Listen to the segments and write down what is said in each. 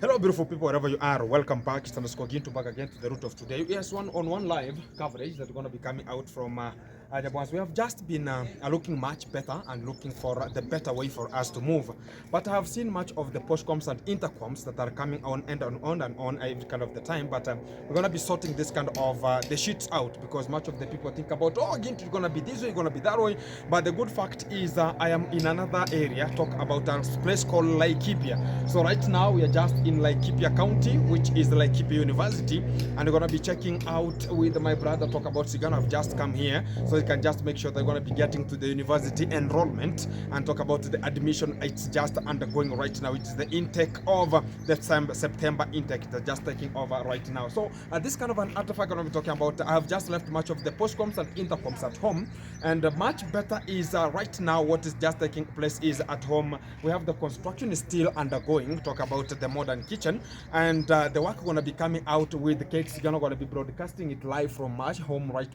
Hello, beautiful people, wherever you are. Welcome back. It's underscore Ginto back again to the root of today. Yes, one live coverage that's going to be coming out from Jabons. We have just been looking much better and looking for the better way for us to move. But I have seen much of the postcoms and intercoms that are coming on and on every kind of the time. But we're going to be sorting this kind of the sheets out because much of the people think about, oh, Ginto, you're going to be this way, you're going to be that way. But the good fact is I am in another area, talk about a place called Laikipia. So right now we are just in Laikipia County, which is Laikipia University, and we're going to be checking out with my brother, talk about Sigano. I've just come here so you can just make sure they're going to be getting to the university enrollment and talk about the admission. It's just undergoing right now. It's the intake of the September intake that's just taking over right now. So this kind of an artifact I'm going to be talking about. I've just left much of the postcoms and intercoms at home, and much better is right now what is just taking place is at home. We have the construction is still undergoing, talk about the modern kitchen, and the work going to be coming out with Kate Sigano, going to be broadcasting it live from my home right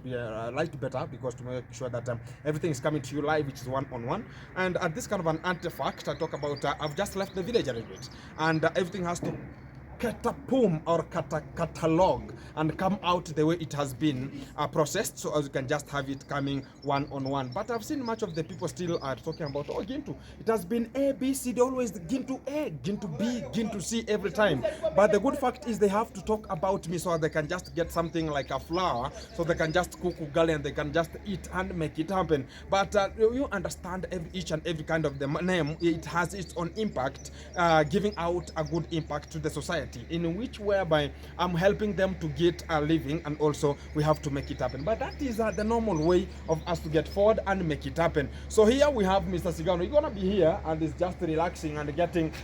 better, because to make sure that everything is coming to you live, which is one-on-one. And at this kind of an artifact, I talk about I've just left the village a little bit, and everything has to catapum or catalog and come out the way it has been processed, so as you can just have it coming one-on-one. But I've seen much of the people still are talking about, oh, Ginto, it has been A, B, C, D, always Ginto A, Ginto B, Ginto C every time. But the good fact is they have to talk about me so they can just get something like a flour, so they can just cook ugali and they can just eat and make it happen. But you understand each and every kind of the name, it has its own impact, giving out a good impact to the society, in which whereby I'm helping them to get a living, and also we have to make it happen. But that is the normal way of us to get forward and make it happen. So here we have Mr. Sigano. You're gonna be here and it's just relaxing and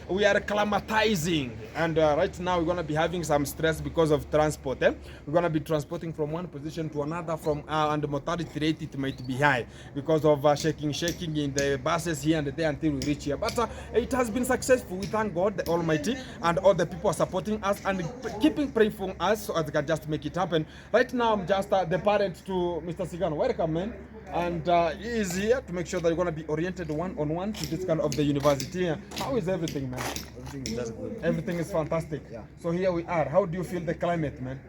we are acclimatizing, and right now we're gonna be having some stress because of transport. We're gonna be transporting from one position to another, from and the mortality rate it might be high because of shaking in the buses here and there until we reach here. But it has been successful. We thank God the Almighty, and all the people are supporting us and keeping praying for us so as they can just make it happen. Right now I'm just the parent to Mr. Sigano. Welcome, man. And he is here to make sure that you're going to be oriented one-on-one to this kind of the university. How is everything, man? Everything is just good. Everything is fantastic. Yeah. So here we are. How do you feel the climate, man?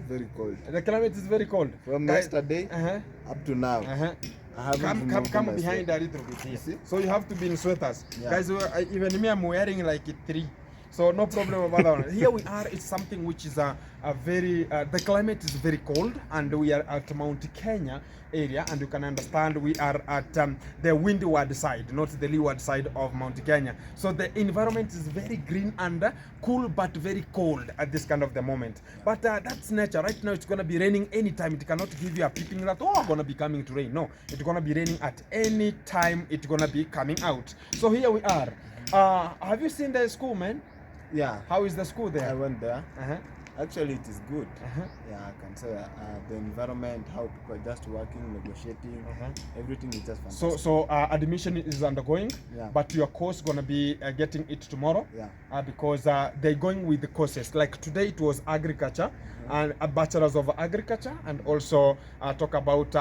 Very cold. The climate is very cold. From yesterday up to now. I haven't Come behind a little bit here. See? So you have to be in sweaters. Yeah. Guys, even me, I'm wearing like 3. So no problem about that one. Here we are. It's something which is a very, the climate is very cold, and we are at Mount Kenya area, and you can understand we are at the windward side, not the leeward side of Mount Kenya. So the environment is very green and cool, but very cold at this kind of the moment. But that's nature. Right now it's going to be raining anytime. It cannot give you a peeping that, oh, going to be coming to rain. No, it's going to be raining at any time. It's going to be coming out. So here we are. Have you seen the school, man? Yeah. How is the school there? I went there. Actually, it is good. Yeah, I can say the environment, how people are just working, negotiating, everything is just fantastic. So admission is undergoing, Yeah. but your course gonna be getting it tomorrow. Yeah. Because they're going with the courses. Like today it was agriculture and a bachelor's of agriculture, and also talk about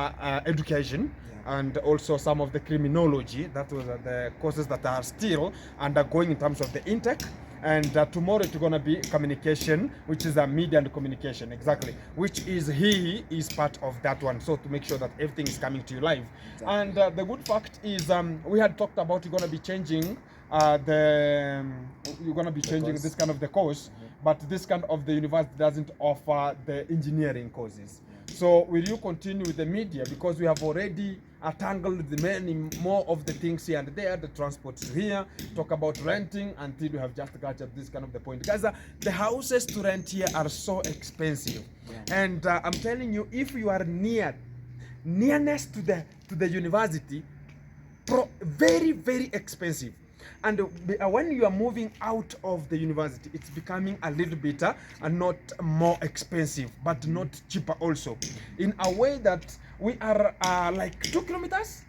education. Yeah. And also some of the criminology. That was the courses that are still undergoing in terms of the intake. And tomorrow it's going to be communication, which is a media and communication, exactly, which is he is part of that one. So to make sure that everything is coming to you live. Exactly. And the good fact is we had talked about you're going to be changing you're going to be changing this kind of the course, but this kind of the university doesn't offer the engineering courses. So will you continue with the media, because we have already tangled the many more of the things here and there. The transport is here. Talk about renting until we have just got at this kind of the point. Guys, the houses to rent here are so expensive, and I'm telling you, if you are nearness to the university, very, very expensive. And when you are moving out of the university, it's becoming a little bit not more expensive, but not cheaper also. In a way that we are like 2 kilometers.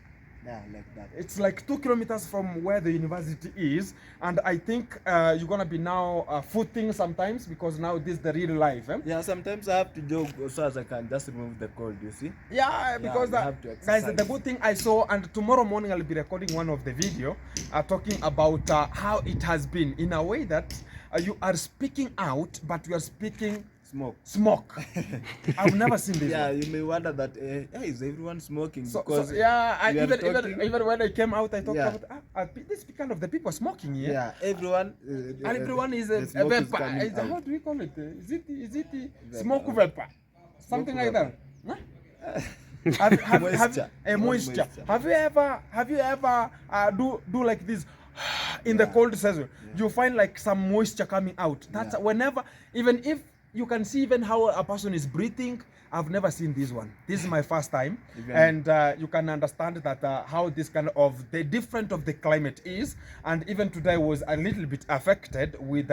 Yeah, like that. It's like 2 kilometers from where the university is, and I think you're gonna be now footing sometimes, because now this is the real life. Yeah, sometimes I have to jog so as I can just remove the cold, you see. Yeah, because guys, the good thing I saw, and tomorrow morning I'll be recording one of the video talking about how it has been, in a way that you are speaking out, but you are speaking smoke. I've never seen this. Yeah, one. you may wonder that is everyone smoking? So Because yeah, we are talking, even when I came out, I talked Yeah. about this kind of the people smoking here. yeah, everyone And everyone is the a smoke is vapor. coming out. How do we call it? Is it Vapor. smoke vapor? Something like vapor. that. Huh? Moisture. A moisture. Moisture. Have you ever do like this in the Yeah. cold season? You find like some moisture coming out. That's Yeah. whenever, even if you can see even how a person is breathing. I've never seen this one. This is my first time, and you can understand that how this kind of the different of the climate is, and even today was a little bit affected with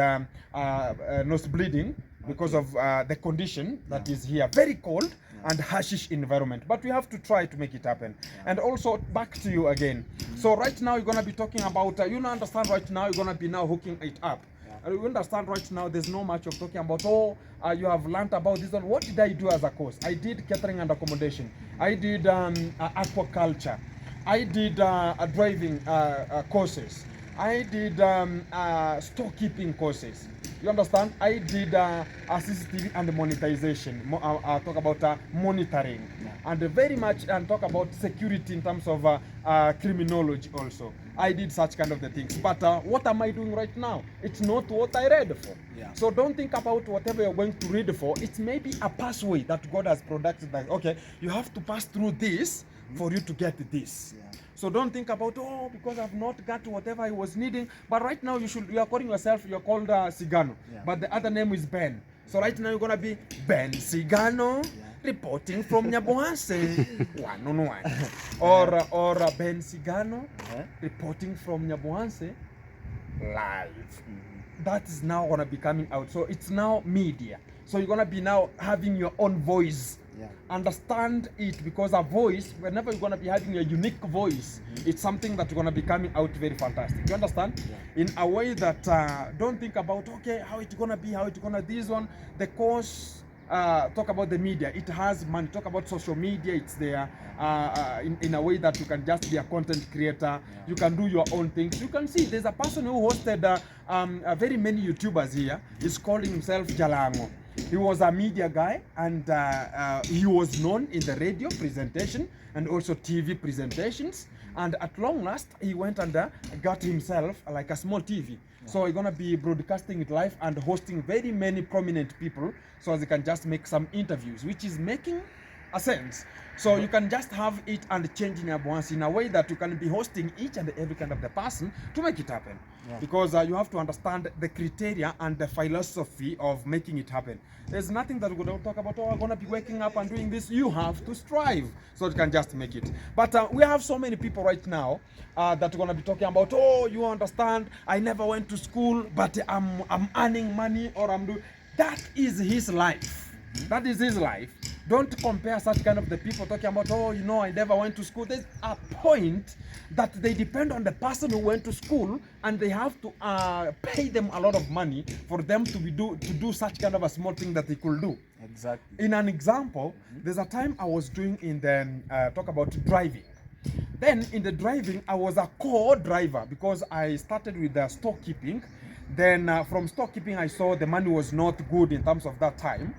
nose bleeding because of the condition that is here, very cold and harshish environment, but we have to try to make it happen. And also back to you again. So right now you're gonna be talking about you know, understand right now you're gonna be now hooking it up. You understand right now there's no much of talking about you have learned about this one. What did I do as a course? I did catering and accommodation. I did aquaculture. I did driving courses. I did storekeeping courses. You understand? I did CCTV and monetization. Talk about monitoring, and very much and talk about security in terms of criminology also. I did such kind of the things. But what am I doing right now? It's not what I read for. Yeah. So don't think about whatever you're going to read for. It's maybe a pathway that God has produced. That okay, you have to pass through this for you to get this. Yeah. So don't think about because I've not got whatever I was needing. But right now you are calling yourself, you're called Sigano, but the other name is Ben. So right now you're gonna be Ben Sigano, reporting from Nyabohanse 1-on-1, or Ben Sigano reporting from Nyabohanse live. That is now gonna be coming out. So it's now media. So you're gonna be now having your own voice. Understand it, because a voice, whenever you're going to be having a unique voice, it's something that you're going to be coming out very fantastic. You understand? In a way that don't think about okay, how it's going to be, how it's going to this one. The course talk about the media. It has money. Talk about social media. It's there in a way that you can just be a content creator. You can do your own things. You can see there's a person who hosted very many YouTubers here. He's calling himself Jalango. He was a media guy, and he was known in the radio presentation and also TV presentations. And at long last, he went and got himself like a small TV. So he's gonna be broadcasting it live and hosting very many prominent people, so they can just make some interviews, which is making a sense. So you can just have it and change in once in a way that you can be hosting each and every kind of the person to make it happen. Because you have to understand the criteria and the philosophy of making it happen. There's nothing that we're going to talk about, I'm going to be waking up and doing this. You have to strive so you can just make it. But we have so many people right now that are going to be talking about, you understand, I never went to school, but I'm earning money, or I'm doing. That is his life. That is his life. Don't compare such kind of the people talking about, I never went to school. There's a point that they depend on the person who went to school, and they have to pay them a lot of money for them to do such kind of a small thing that they could do. Exactly. In an example, there's a time I was doing in the talk about driving. Then in the driving, I was a co-driver because I started with the storekeeping. Then from storekeeping, I saw the money was not good in terms of that time.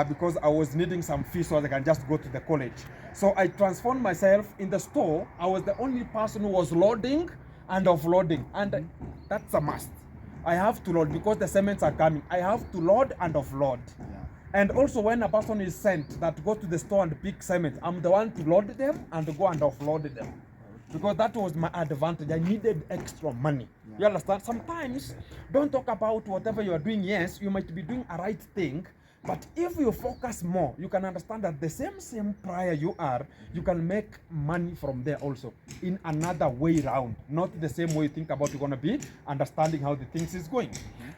Because I was needing some fees so I can just go to the college. So I transformed myself in the store. I was the only person who was loading and offloading, and that's a must. I have to load because the cements are coming. I have to load and offload. And also when a person is sent that go to the store and pick cement, I'm the one to load them and go and offload them. Because that was my advantage. I needed extra money. You understand? Sometimes don't talk about whatever you are doing. Yes, you might be doing a right thing, but if you focus more, you can understand that the same prior you are, you can make money from there also in another way round. Not the same way you think about you're going to be understanding how the things is going.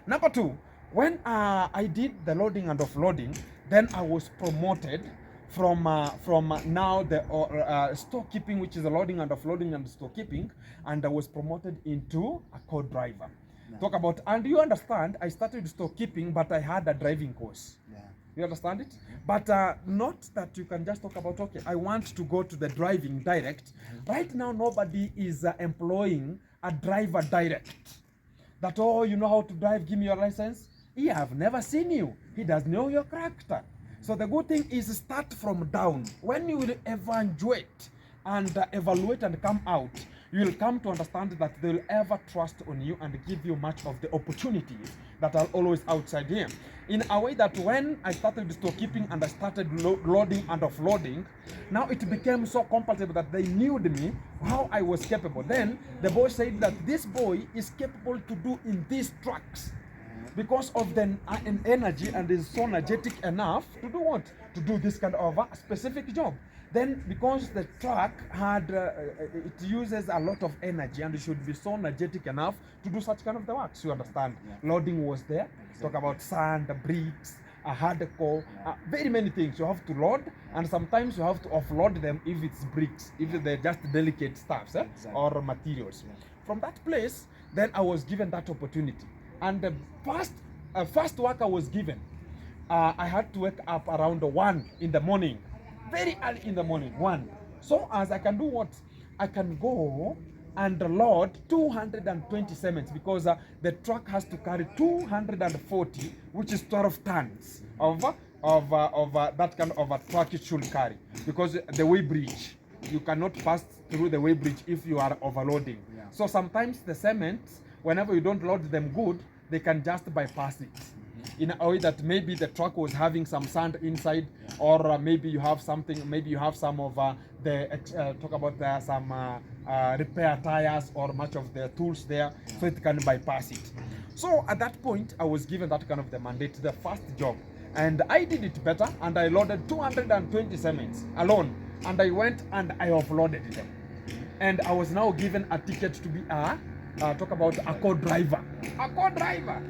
Number two, when I did the loading and offloading, then I was promoted from now the storekeeping, which is the loading and offloading and storekeeping, and I was promoted into a co-driver. Talk about, and you understand, I started storekeeping, but I had a driving course. You understand it? But not that you can just talk about, okay, I want to go to the driving direct. Right now, nobody is employing a driver direct. that, oh, you know how to drive, give me your license. He have never seen you. He doesn't know your character. So the good thing is start from down. When you will evaluate and evaluate and come out, you will come to understand that they will ever trust on you and give you much of the opportunities that are always outside here. In a way that when I started storekeeping and I started loading and offloading, now it became so compatible that they knew me, how I was capable. Then the boy said that this boy is capable to do in these trucks because of the energy, and is so energetic enough to do what? To do this kind of a specific job. Then because the truck had, it uses a lot of energy and it should be so energetic enough to do such kind of the works, you understand. Yeah. Loading was there, talk about sand, bricks, a hardcore, very many things you have to load, and sometimes you have to offload them if it's bricks, if they're just delicate stuffs Exactly. or materials. From that place, then I was given that opportunity. And the first work I was given, I had to wake up around 1 in the morning, very early in the morning, 1. So as I can do what? I can go and load 220 cements, because the truck has to carry 240, which is 12 tons of that kind of a truck it should carry, because the way bridge, you cannot pass through the way bridge if you are overloading. Yeah. So sometimes the cements, whenever you don't load them good, they can just bypass it. In a way that maybe the truck was having some sand inside, or maybe you have something, maybe you have some of talk about some repair tires or much of the tools there, so it can bypass it. So at that point, I was given that kind of the mandate, the first job, and I did it better, and I loaded 220 cements alone, and I went and I offloaded them, and I was now given a ticket to be talk about a co-driver. A co-driver.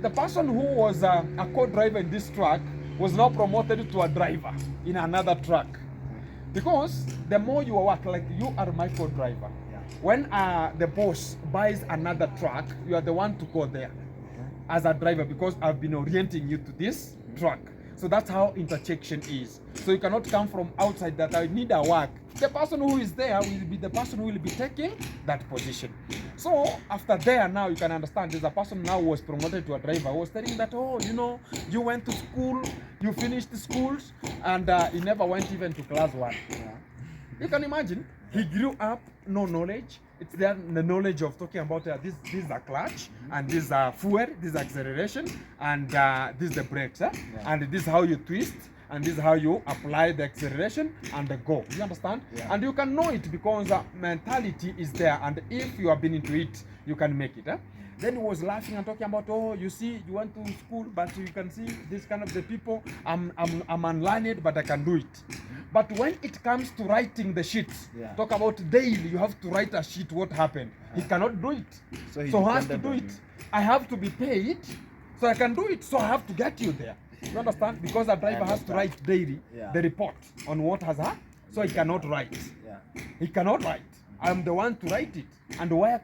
The person who was a co-driver in this truck was now promoted to a driver in another truck. Because the more you work, like you are my co-driver. Yeah. When the boss buys another truck, you are the one to go there as a driver, because I've been orienting you to this truck. So that's how intersection is. So you cannot come from outside that I need a work. The person who is there will be the person who will be taking that position. So after there, now you can understand, there's a person now who was promoted to a driver, who was telling that, oh, you know, you went to school, you finished schools, and he never went even to class 1. Yeah. You can imagine, he grew up, no knowledge. It's there, the knowledge of talking about this is a clutch, and this is a fuel, this is acceleration, and this is the brakes, and this is how you twist, and this is how you apply the acceleration and the go. You understand? Yeah. And you can know it because mentality is there, and if you have been into it, you can make it. Then he was laughing and talking about, oh, you see, you went to school, but you can see this kind of the people, I'm unlearned, but I can do it. But when it comes to writing the sheets, talk about daily, you have to write a sheet, what happened. He cannot do it. So he has to do it. I have to be paid, so I can do it. So I have to get you there. You understand? Because a driver has to write daily the report on what has happened. So he cannot write. He cannot write. I'm the one to write it. And where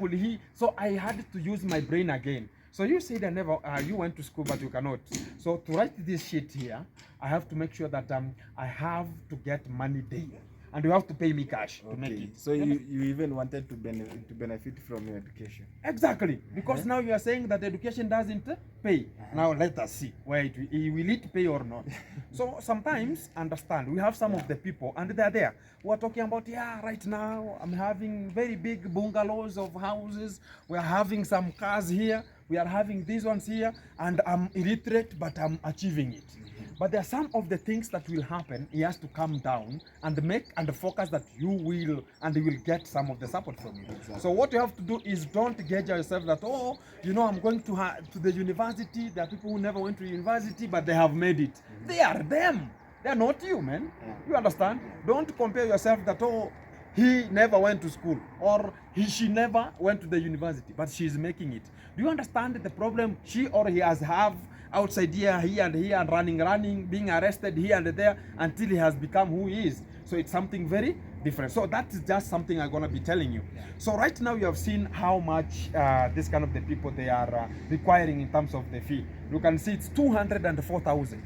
will he? So I had to use my brain again. So you said you went to school, but you cannot. So to write this sheet here, I have to make sure that I have to get money daily. And you have to pay me cash to make it. So you even wanted to benefit from your education. Exactly. Because now you are saying that education doesn't pay. Now let us see where will it pay or not. So sometimes, understand, we have some of the people, and they're there, who are talking about, right now I'm having very big bungalows of houses, we are having some cars here, we are having these ones here, and I'm illiterate, but I'm achieving it. But there are some of the things that will happen. He has to come down and make and focus that you will, and he will get some of the support from you. Exactly. So what you have to do is don't gauge yourself that, oh, you know, I'm going to the university. There are people who never went to university, but they have made it. They are them. They are not you, man. You understand? Don't compare yourself that, oh, he never went to school, or she never went to the university, but she's making it. Do you understand the problem she or he has outside here and here, and running, being arrested here and there until he has become who he is? So it's something very different. So that is just something I'm gonna be telling you. So right now you have seen how much this kind of the people they are requiring in terms of the fee. You can see it's 204,000.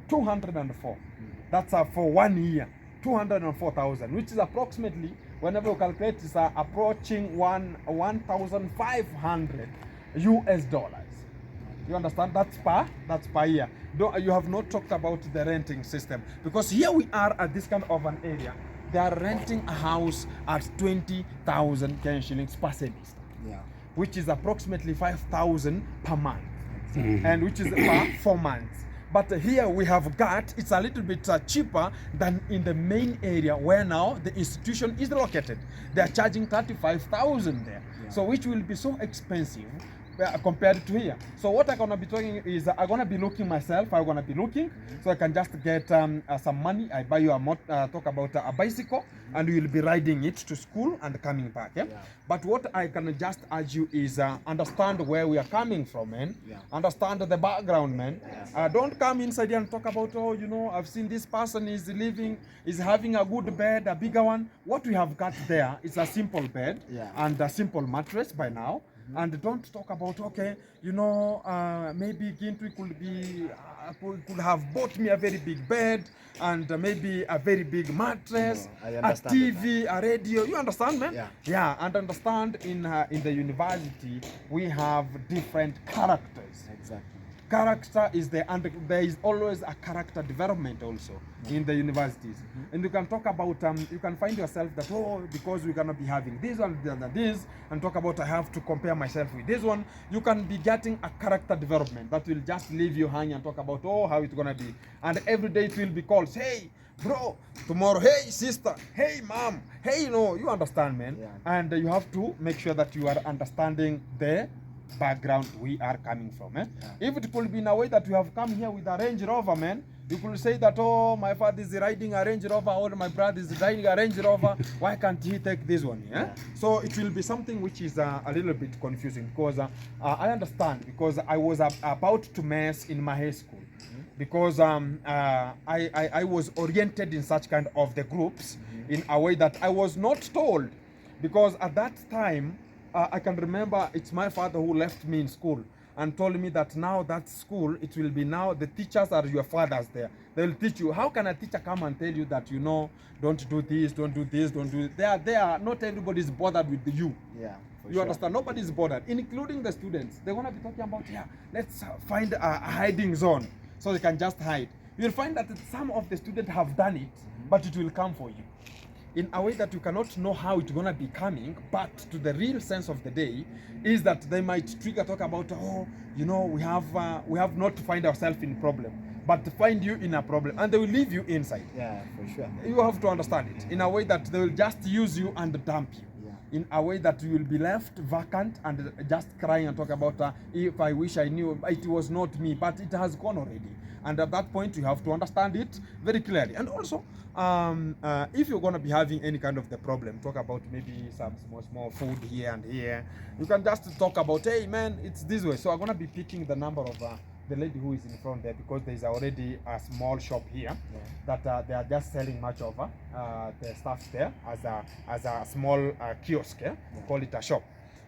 204. That's for 1 year. 204,000, which is approximately Whenever you calculate, it's approaching 1,500 US dollars. You understand? That's per year. You have not talked about the renting system, because here we are at this kind of an area. They are renting a house at 20,000 Kenyan shillings per semester, which is approximately 5,000 per month, and which is per 4 months. But here we have got, it's a little bit cheaper than in the main area where now the institution is located. They are charging 35,000 there, so which will be so expensive compared to here. So what I'm gonna be talking is I'm gonna be looking myself. I'm gonna be looking so I can just get some money. I buy you talk about a bicycle, and we will be riding it to school and coming back. But what I can just urge you is understand where we are coming from, man. Understand the background, man. Don't come inside here and talk about, oh, you know, I've seen this person is having a good bed, a bigger one. What we have got there is a simple bed and a simple mattress by now. And don't talk about, okay, you know, maybe Gintry could have bought me a very big bed and maybe a very big mattress, a TV, a radio. You understand, man? Yeah. And understand in the university we have different characters. Exactly. Character is there, and there is always a character development also in the universities. And you can talk about, you can find yourself that, oh, because we're gonna be having this and this, and talk about I have to compare myself with this one. You can be getting a character development that will just leave you hanging and talk about, oh, how it's gonna be. And every day it will be called, hey, bro, tomorrow, hey, sister, hey, mom, hey, you know, you understand, man. And you have to make sure that you are understanding the background we are coming from. If it could be in a way that we have come here with a Range Rover, man, you could say that, oh, my father is riding a Range Rover, or my brother is riding a Range Rover, why can't he take this one? So it will be something which is a little bit confusing, because I understand, because I was about to mess in my high school, because I was oriented in such kind of the groups in a way that I was not told, because at that time I can remember it's my father who left me in school and told me that now that school, it will be now the teachers are your fathers there. They will teach you. How can a teacher come and tell you that, you know, don't do this, don't do this, don't do it? They are not everybody is bothered with you. You understand? Nobody is bothered, including the students. They're gonna be talking about, let's find a hiding zone so they can just hide. You'll find that some of the students have done it, but it will come for you in a way that you cannot know how it's gonna be coming. But to the real sense of the day is that they might trigger talk about, oh, you know, we have not to find ourselves in problem, but to find you in a problem, and they will leave you inside. For sure. You have to understand it in a way that they will just use you and dump you. In a way that you will be left vacant and just crying and talk about, if I wish I knew, it was not me, but it has gone already. And at that point, you have to understand it very clearly. And also, if you're going to be having any kind of the problem, talk about maybe some small food here and here. You can just talk about, hey, man, it's this way. So I'm going to be picking the number of the lady who is in front there, because there's already a small shop here that they are just selling much of the stuff there as a small kiosk. Call it a shop.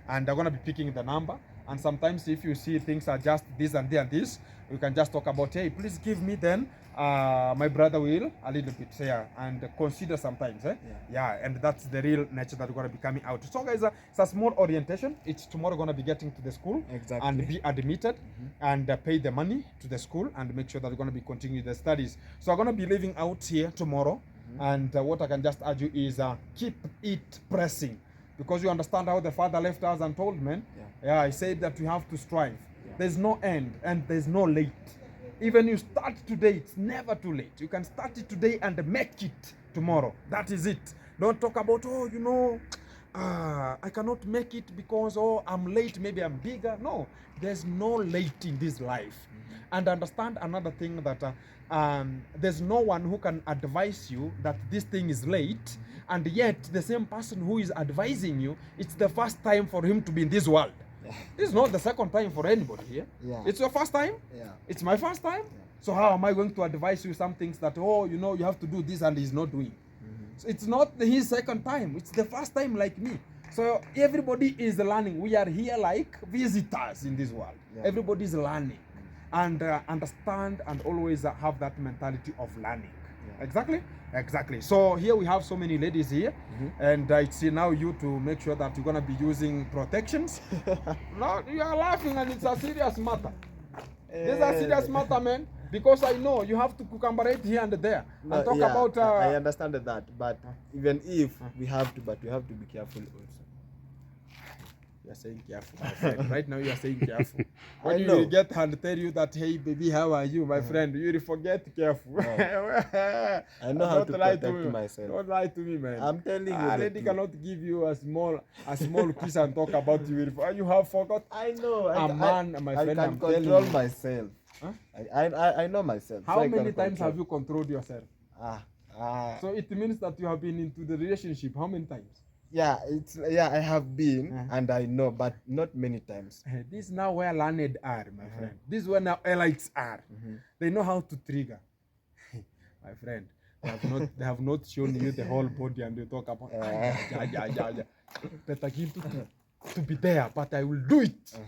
And they're going to be picking the number. And sometimes if you see things are just this and this, you can just talk about, hey, please give me then, my brother will a little bit here, and consider sometimes. And that's the real nature that we're going to be coming out. So guys, it's a small orientation. It's tomorrow going to be getting to the school and be admitted and pay the money to the school and make sure that we're going to be continuing the studies. So I'm going to be leaving out here tomorrow. And what I can just urge you is keep it pressing, because you understand how the father left us and told, man. He said that we have to strive. There's no end and there's no late. Even you start today, it's never too late. You can start it today and make it tomorrow. That is it. Don't talk about, oh, you know, I cannot make it because, oh, I'm late, maybe I'm bigger. No, there's no late in this life. And understand another thing, that there's no one who can advise you that this thing is late, and yet the same person who is advising you, it's the first time for him to be in this world. It's not the second time for anybody here. It's your first time. It's my first time. So how am I going to advise you some things that, oh, you know, you have to do this and he's not doing? So it's not his second time. It's the first time, like me. So everybody is learning. We are here like visitors in this world. Everybody is learning. And understand and always have that mentality of learning. Exactly. Exactly. So here we have so many ladies here, and it's now you to make sure that you're gonna be using protections. No, you are laughing, and it's a serious matter. This is a serious matter, man. Because I know you have to collaborate here and there and talk about. I understand that, but even if we have to, but we have to be careful also. You are saying careful, my friend. Right now you are saying careful. When I you know. will get and tell you that, hey baby, how are you, my friend? You will forget careful. I know how to protect myself. Don't lie to me, man. I'm telling you. A lady cannot give you a small kiss and talk about you. You have forgot. I know. My friend, I I'm can control telling you. myself. Huh? I know myself. How many times have you controlled yourself? So So it means that you have been into the relationship. How many times? I have been and I know, but not many times. This is now where learned are, my friend. This is where now elites are. They know how to trigger. My friend, they have not shown you the whole body and they talk about better give to be there, but I will do it.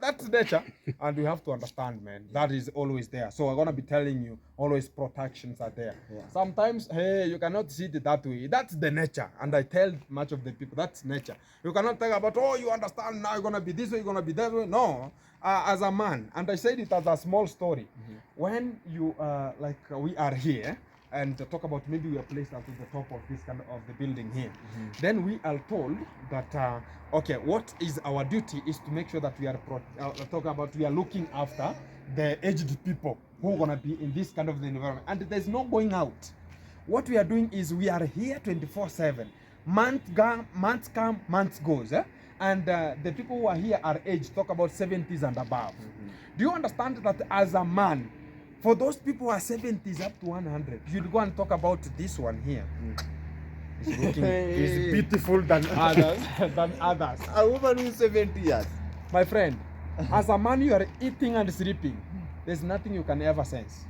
That's nature, and we have to understand, man. That is always there. So I'm gonna be telling you, always protections are there. Sometimes, hey, you cannot see it that way. That's the nature, and I tell much of the people that's nature. You cannot talk about, oh, you understand now. You're gonna be this way. You're gonna be that way. No, as a man, and I said it as a small story. When you we are here. And talk about maybe we are placed at the top of this kind of the building here. Then we are told that okay, what is our duty is to make sure that we are we are looking after the aged people who are gonna be in this kind of the environment, and there's no going out. What we are doing is we are here 24/7. Months come, months goes, and the people who are here are aged. Talk about 70s and above. Do you understand that as a man? For those people who are 70s up to 100, you'd go and talk about this one here. He's beautiful than others. A woman who's 70 years. My friend, as a man, you are eating and sleeping. There's nothing you can ever sense.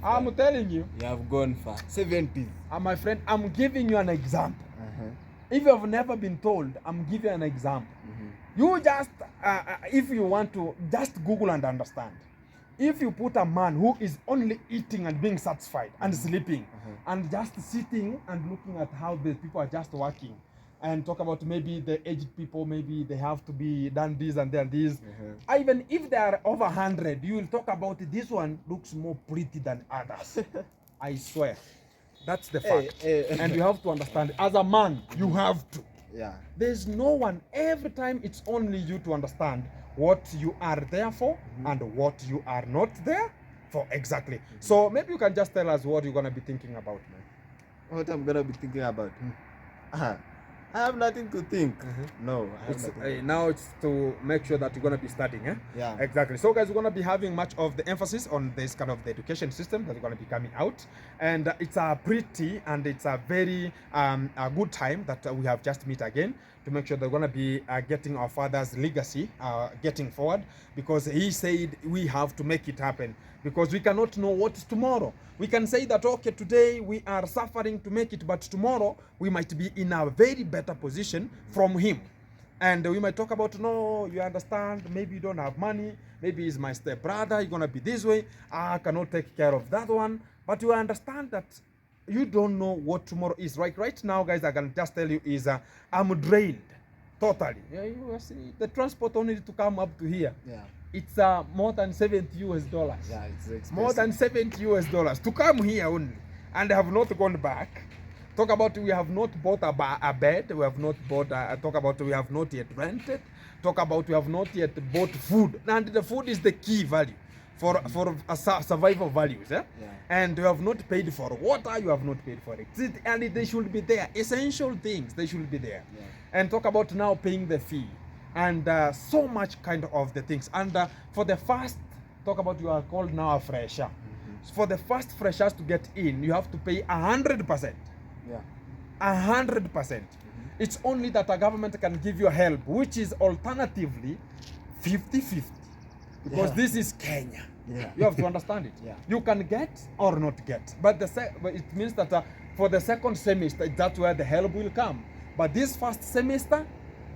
I'm telling you. You have gone far. 70s. My friend, I'm giving you an example. If you have never been told, I'm giving you an example. You just, if you want to, just Google and understand. If you put a man who is only eating and being satisfied and sleeping and just sitting and looking at how the people are just working and talk about maybe the aged people, maybe they have to be done this and then this. Even if they are over 100, you will talk about this one looks more pretty than others. I swear. That's the fact. And you have to understand, as a man, you have to. There's no one. Every time it's only you to understand what you are there for and what you are not there for exactly. So maybe you can just tell us what you're going to be thinking about, man. What I'm going to be thinking about? I have nothing to think. No, I have nothing. Now it's to make sure that you're going to be studying. Yeah. Exactly. So guys, we're going to be having much of the emphasis on this kind of the education system that's going to be coming out. And it's a pretty and it's a very a good time that we have just met again to make sure they're going to be getting our father's legacy getting forward, because he said we have to make it happen, because we cannot know what is tomorrow. We can say that, okay, today we are suffering to make it, but tomorrow we might be in a very better position from him. And we might talk about, no, you understand, maybe you don't have money, maybe he's my step brother, you're going to be this way, I cannot take care of that one. But you understand that you don't know what tomorrow is. Right now, guys, I can just tell you is I'm drained totally. You see, the transport only to come up to here. It's more than $70. Yeah, it's expensive. More than $70 to come here only, and I have not gone back. Talk about we have not bought a bed. We have not bought. Talk about we have not yet rented. Talk about we have not yet bought food, and the food is the key value for survival values. And you have not paid for water. You have not paid for it, and they should be there. Essential things, they should be there. And talk about now paying the fee. And so much kind of the things. And for the first, talk about you are called now a fresher. For the first freshers to get in, you have to pay 100%. 100%. It's only that a government can give you help, which is alternatively 50-50. Because this is Kenya. You have to understand it. You can get or not get. But it means that for the second semester, that's where the help will come. But this first semester,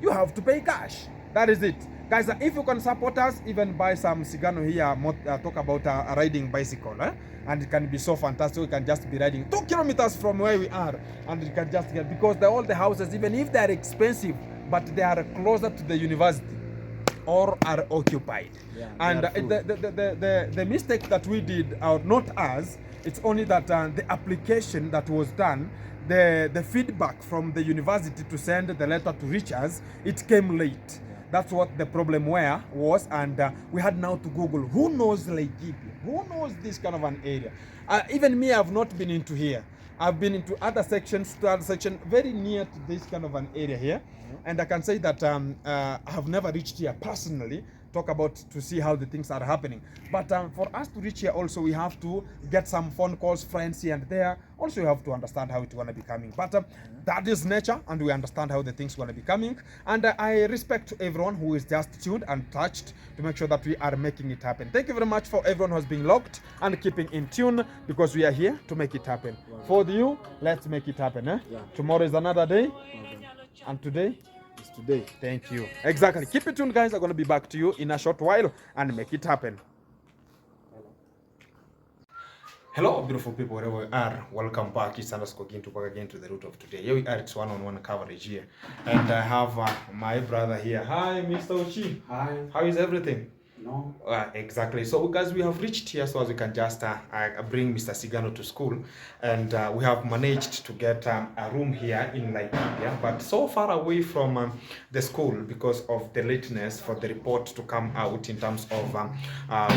you have to pay cash. That is it. Guys, if you can support us, even buy some Sigano here, talk about riding bicycle, and it can be so fantastic. We can just be riding 2 kilometers from where we are, and you can just get, because all the houses, even if they are expensive, but they are closer to the university or are occupied. Yeah, and the mistake that we did, or not us, it's only that the application that was done, the feedback from the university to send the letter to reach us, it came late. That's what the problem was, and we had now to Google who knows Laikipia, who knows this kind of an area. Even me, I've not been into here. I've been into other sections, very near to this kind of an area here, and I can say that I have never reached here personally. Talk about to see how the things are happening, but for us to reach here also, we have to get some phone calls, friends here and there. Also, you have to understand how it's going to be coming, but that is nature, and we understand how the things going to be coming. And I respect everyone who is just tuned and touched to make sure that we are making it happen. Thank you very much for everyone who has been locked and keeping in tune, because we are here to make it happen. For you, let's make it happen. Yeah. Tomorrow is another day, and today it's today. Thank you. Exactly. Keep it tuned, guys. I'm going to be back to you in a short while and make it happen. Hello, beautiful people, wherever you are. Welcome back. It's underscore again to the root of today. Here we are. It's one-on-one coverage here, and I have my brother here. Hi, Mr. Ochi. Hi. How is everything? No. Exactly. So, guys, we have reached here so as we can just bring Mr. Sigano to school, and we have managed to get a room here in Laikipia, but so far away from the school because of the lateness for the report to come out in terms of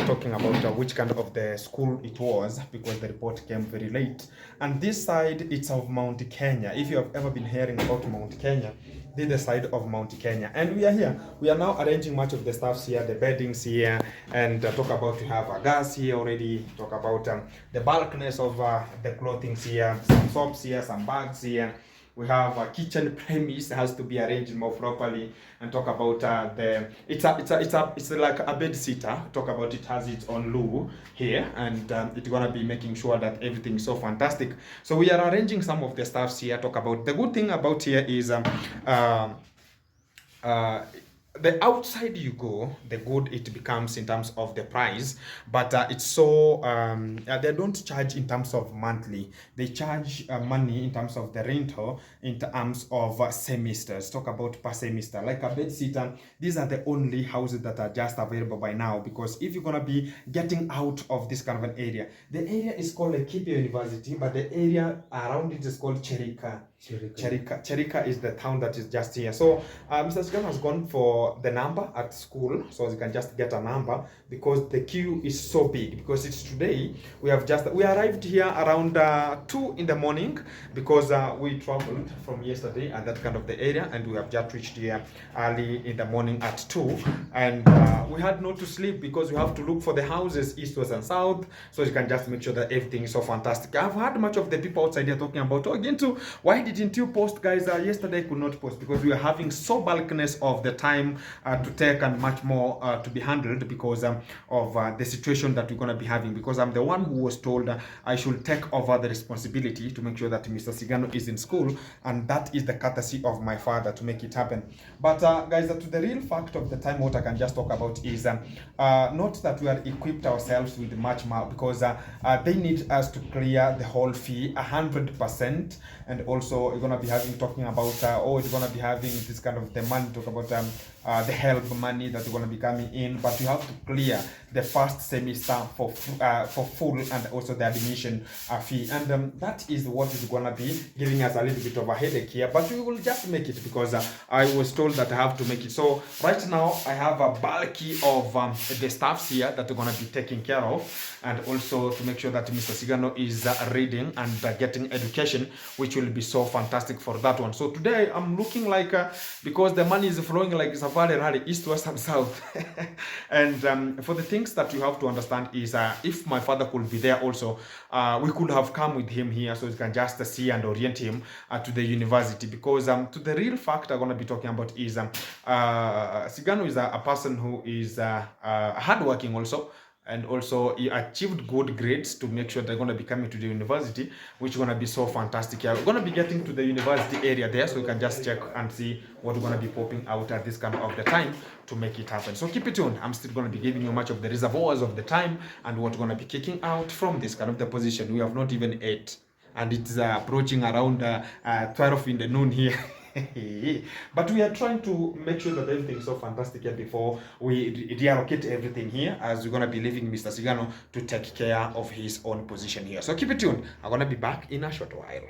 talking about which kind of the school it was, because the report came very late. And this side, it's of Mount Kenya. If you have ever been hearing about Mount Kenya, this is the side of Mount Kenya, and we are here. We are now arranging much of the stuffs here, the beddings here, and talk about, we have a gas here already, talk about the bulkness of the clothing here, some soaps here, some bags here. We have a kitchen premise has to be arranged more properly, and talk about it's like a bed sitter. Talk about it has its own loo here, and it's gonna be making sure that everything is so fantastic. So we are arranging some of the stuffs here. Talk about the good thing about here is the outside you go, the good it becomes in terms of the price, but it's so they don't charge in terms of monthly. They charge money in terms of the rental, in terms of semesters. Talk about per semester. Like a bed sitter, these are the only houses that are just available by now, because if you're gonna be getting out of this kind of an area, the area is called Laikipia University, but the area around it is called Cherika. Cherika is the town that is just here. So Mr. Sigano has gone for the number at school, so you can just get a number, because the queue is so big. Because it's today, we arrived here around 2 in the morning, because we traveled from yesterday and that kind of the area, and we have just reached here early in the morning at 2, and we had not to sleep, because we have to look for the houses east, west and south, so you can just make sure that everything is so fantastic. I've heard much of the people outside here talking about, oh, again too, why didn't you post, guys? Yesterday I could not post because we were having so bulkiness of the time to take, and much more to be handled, because of the situation that we're going to be having, because I'm the one who was told I should take over the responsibility to make sure that Mr. Sigano is in school, and that is the courtesy of my father to make it happen. But guys, to the real fact of the time, what I can just talk about is not that we are equipped ourselves with much more, because they need us to clear the whole fee 100%, and also you're going to be talking about you're going to be having this kind of the money, talk about the help money that is going to be coming in, but you have to clear the first semester for full, and also the admission fee, and that is what is going to be giving us a little bit of a headache here, but we will just make it, because I was told that I have to make it. So right now I have a bulky of the staffs here that are going to be taken care of, and also to make sure that Mr. Sigano is reading and getting education, which will be so fantastic for that one. So today I'm looking like because the money is flowing like Safari Rally, east, west and south. And for the things that you have to understand is if my father could be there also, we could have come with him here, so you can just see and orient him to the university, because to the real fact I'm going to be talking about is Sigano is a person who is hardworking also. and also he achieved good grades to make sure they're going to be coming to the university, which is going to be so fantastic. Yeah, we're going to be getting to the university area there, so we can just check and see what's going to be popping out at this kind of the time to make it happen. So keep it tuned. I'm still going to be giving you much of the reservoirs of the time and what's going to be kicking out from this kind of the position. We have not even ate, and it's approaching around 12 in the noon here. But we are trying to make sure that everything is so fantastic here before we reallocate everything here, as we're going to be leaving Mr. Sigano to take care of his own position here. So keep it tuned. I'm going to be back in a short while.